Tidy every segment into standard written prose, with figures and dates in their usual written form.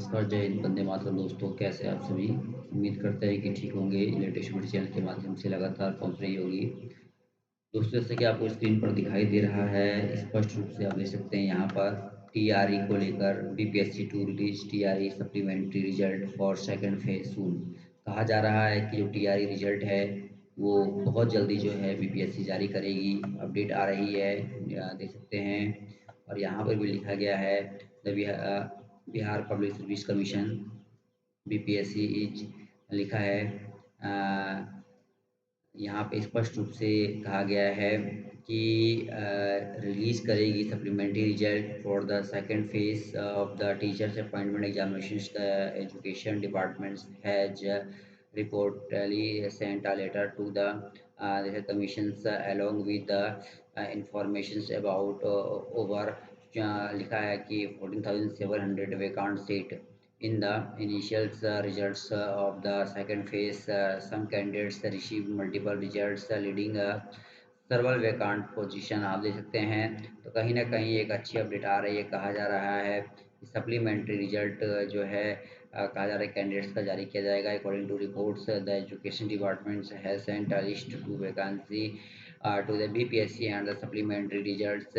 नमस्कार, जय हिंद, वंदे मातरम दोस्तों, कैसे हैं आप सभी? उम्मीद करते हैं कि ठीक होंगे। लेटेस्ट वीडियो चैनल के माध्यम से लगातार पहुंच रही होगी। दोस्तों, जैसे कि आपको स्क्रीन पर दिखाई दे रहा है, स्पष्ट रूप से आप देख सकते हैं यहाँ पर टीआरई को लेकर BPSC to release TRE supplementary result for second phase soon. कहा जा रहा है कि जो टीआरई रिजल्ट है वो बहुत जल्दी जो है बीपीएससी जारी करेगी। अपडेट आ रही है, देख सकते हैं। और यहाँ पर भी लिखा गया है the Bihar public service commission BPSC is लिखा है। यहाँ पे स्पष्ट रूप से कहा गया है कि रिलीज करेगी supplementary result for the second phase of the teachers appointment examinations. The education departments has reportedly sent a letter to the commissions along with the informations about over लिखा है कि 14,700 vacant seat in the initial results of the second phase. Some candidates received multiple results leading सर्वल वैकांट position आप देख सकते हैं। तो कहीं ना कहीं एक अच्छी अपडेट आ रही है। कहा जा रहा है कि सप्लीमेंट्री रिजल्ट जो है कहा जा रहा है कैंडिडेट्स का जारी किया जाएगा। According to reports the education department has sent a list to vacancy to the BPSC and the supplementary results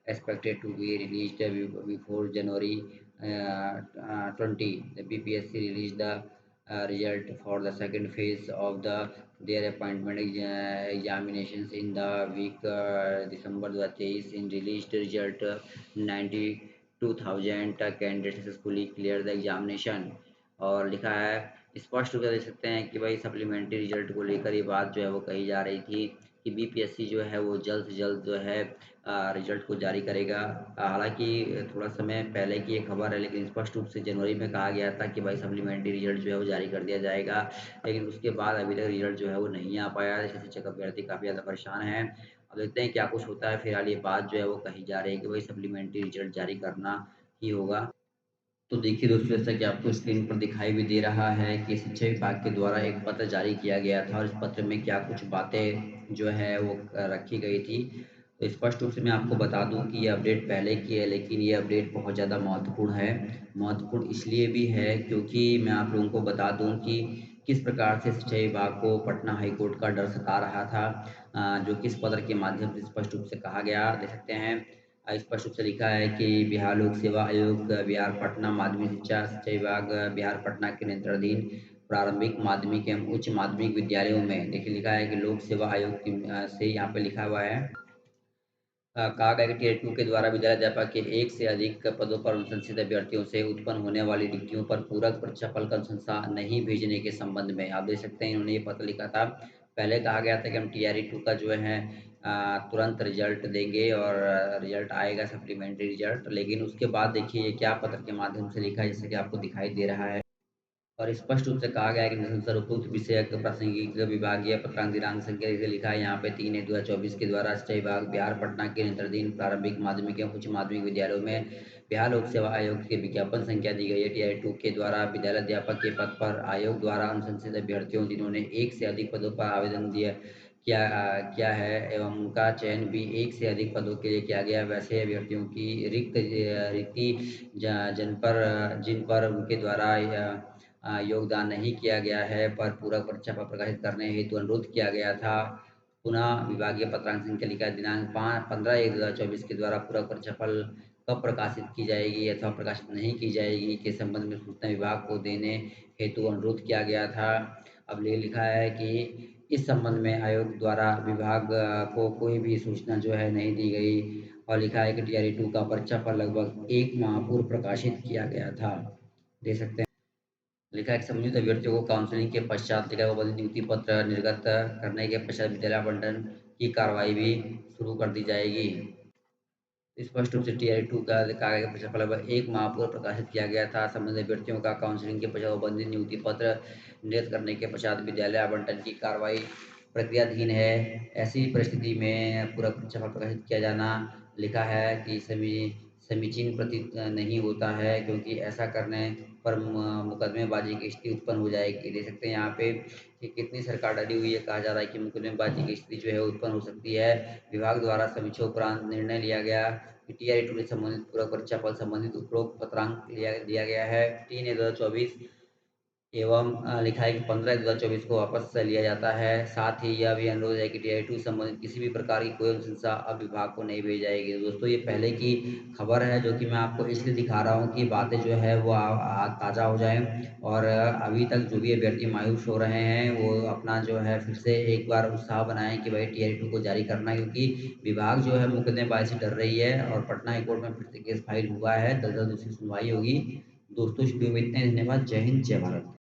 expected to be released before January 20. The BPSC released the result for the second phase of their appointment examinations in the week December 2023. In released result 92,000 candidates successfully cleared the examination। और लिखा है स्पष्ट रूप से देख सकते हैं कि भाई सप्लीमेंट्री रिजल्ट को लेकर ये बात जो है वो कही जा रही थी कि बीपीएससी जो है वो जल्द से जल्द जो है रिजल्ट को जारी करेगा। हालांकि थोड़ा समय पहले की ये खबर है, लेकिन स्पष्ट रूप से जनवरी में कहा गया था कि भाई सप्लीमेंट्री रिजल्ट जो है वो जारी कर दिया जाएगा। लेकिन उसके बाद अभी तक रिजल्ट जो है वो नहीं आ पाया, जैसे शिक्षक अभ्यर्थी काफ़ी ज़्यादा परेशान हैं। अब देखते हैं क्या कुछ होता है। फिलहाल ये बात जो है वो कही जा रही है कि भाई सप्लीमेंट्री रिजल्ट जारी करना ही होगा। तो देखिए दोस्तों, जैसा कि आपको स्क्रीन पर दिखाई भी दे रहा है कि शिक्षा विभाग के द्वारा एक पत्र जारी किया गया था और इस पत्र में क्या कुछ बातें जो है वो रखी गई थी। तो स्पष्ट रूप से मैं आपको बता दूं कि ये अपडेट पहले की है, लेकिन ये अपडेट बहुत ज़्यादा महत्वपूर्ण है। महत्वपूर्ण इसलिए भी है क्योंकि मैं आप लोगों को बता दूं कि किस प्रकार से शिक्षा विभाग को पटना हाईकोर्ट का डर सता रहा था, जो किस पत्र के माध्यम से स्पष्ट रूप से कहा गया। देख सकते हैं स्पष्ट रूप से लिखा है कि बिहार लोक सेवा आयोग बिहार पटना माध्यमिक शिक्षा शिक्षा विभाग बिहार पटना के नियंत्रणाधीन प्रारंभिक माध्यमिक एवं उच्च माध्यमिक विद्यालयों में देखिए लिखा है कि लोक सेवा आयोग से यहाँ पे लिखा हुआ है। कहा गया कि टीयर 2 के द्वारा विद्यालय अध्यापक के एक से अधिक पदों पर अनुशंसित अभ्यर्थियों से उत्पन्न होने वाली रिक्तियों पर पूरक परीक्षा फल का अनुशंसा नहीं भेजने के संबंध में आप देख सकते हैं इन्होंने ये पत्र लिखा था। पहले कहा गया था कि हम टीआरई 2 का जो है तुरंत रिजल्ट देंगे और रिजल्ट आएगा सप्लीमेंट्री रिजल्ट, लेकिन उसके बाद देखिए ये क्या पत्र के माध्यम से लिखा है, जैसे कि आपको दिखाई दे रहा है। और स्पष्ट रूप से कहा गया है कि निरंतर उपयुक्त विषयक प्रासंगिक विभागीय पत्रांक दिनांक संख्या जैसे लिखा है यहाँ पे 3/1/2024 के द्वारा शिक्षा विभाग बिहार पटना के नियंत्रणाधीन प्रारंभिक माध्यमिक एवं उच्च माध्यमिक विद्यालयों में बिहार लोक सेवा आयोग के विज्ञापन संख्या दी गई है टीआई 2 के द्वारा विद्यालय अध्यापक के पद पर आयोग द्वारा अनुशंसित अभ्यर्थियों जिन्होंने एक से अधिक पदों पर आवेदन दिया किया किया है एवं उनका चयन भी एक से अधिक पदों के लिए किया गया, वैसे अभ्यर्थियों की रिक्ति जिन पर उनके द्वारा योगदान नहीं किया गया है पर पूरक परीक्षा पर प्रकाशित करने हेतु अनुरोध किया गया था। पुनः विभागीय पत्रांक संख्या लिखा दिनांक 15/1/2024 के द्वारा पूरक परीक्षा फल कब प्रकाशित की जाएगी अथवा प्रकाशित नहीं की जाएगी के संबंध में सूचना विभाग को देने हेतु अनुरोध किया गया था। अब ये लिखा है कि इस संबंध में आयोग द्वारा विभाग को कोई भी सूचना जो है नहीं दी गई और लिखा है कि टीआरई 2 का परीक्षा फल लगभग 1 माह पूर्व प्रकाशित किया गया था। दे सकते हैं लिखा है कि संबंधित अभ्यर्थियों को काउंसलिंग के पश्चात लिखा नियुक्ति पत्र निर्गत करने के पश्चात विद्यालय आवंटन की कार्रवाई भी शुरू कर दी जाएगी। स्पष्ट रूप से टीआरई 2 का कागज का परीक्षाफल लगभग 1 माह पूर्व प्रकाशित किया गया था। संबंधित अभ्यर्थियों का काउंसलिंग के पश्चात संबंधित नियुक्ति पत्र निर्गत करने के पश्चात विद्यालय आवंटन की कार्रवाई प्रक्रियाधीन है। ऐसी परिस्थिति में पूरा परीक्षाफल प्रकाशित किया जाना लिखा है कि समीचीन प्रतीत नहीं होता है, क्योंकि ऐसा करने पर मुकदमेबाजी की स्थिति उत्पन्न हो जाएगी। देख सकते हैं यहाँ पे कि कितनी सरकार डरी हुई है। कहा जा रहा है कि मुकदमेबाजी की स्थिति जो है उत्पन्न हो सकती है। विभाग द्वारा समीक्षा उपरांत निर्णय लिया गया कि टीआरई 2 से संबंधित पूरक परीक्षा फल संबंधित उपरोक्त पत्रांक दिया गया है। 3 एवं लिखा है कि 15/2024 को वापस लिया जाता है। साथ ही यह भी अनुरोध है कि टीआई 2 संबंधित किसी भी प्रकार की कोई अनुशंसा अब विभाग को नहीं भेजी जाएगी। दोस्तों ये पहले की खबर है जो कि मैं आपको इसलिए दिखा रहा हूँ कि बातें जो है वो ताज़ा हो जाएं और अभी तक जो भी अभ्यर्थी मायूस हो रहे हैं वो अपना जो है फिर से एक बार उत्साह बनाएं कि भाई टीआई 2 को जारी करना है, क्योंकि विभाग जो है मुकदमेबाजी से डर रही है और पटना हाईकोर्ट में फिर से केस फाइल हुआ है। जल्द से जल्द उसकी सुनवाई होगी। दोस्तों इस वीडियो में इतना ही। धन्यवाद। जय हिंद, जय भारत।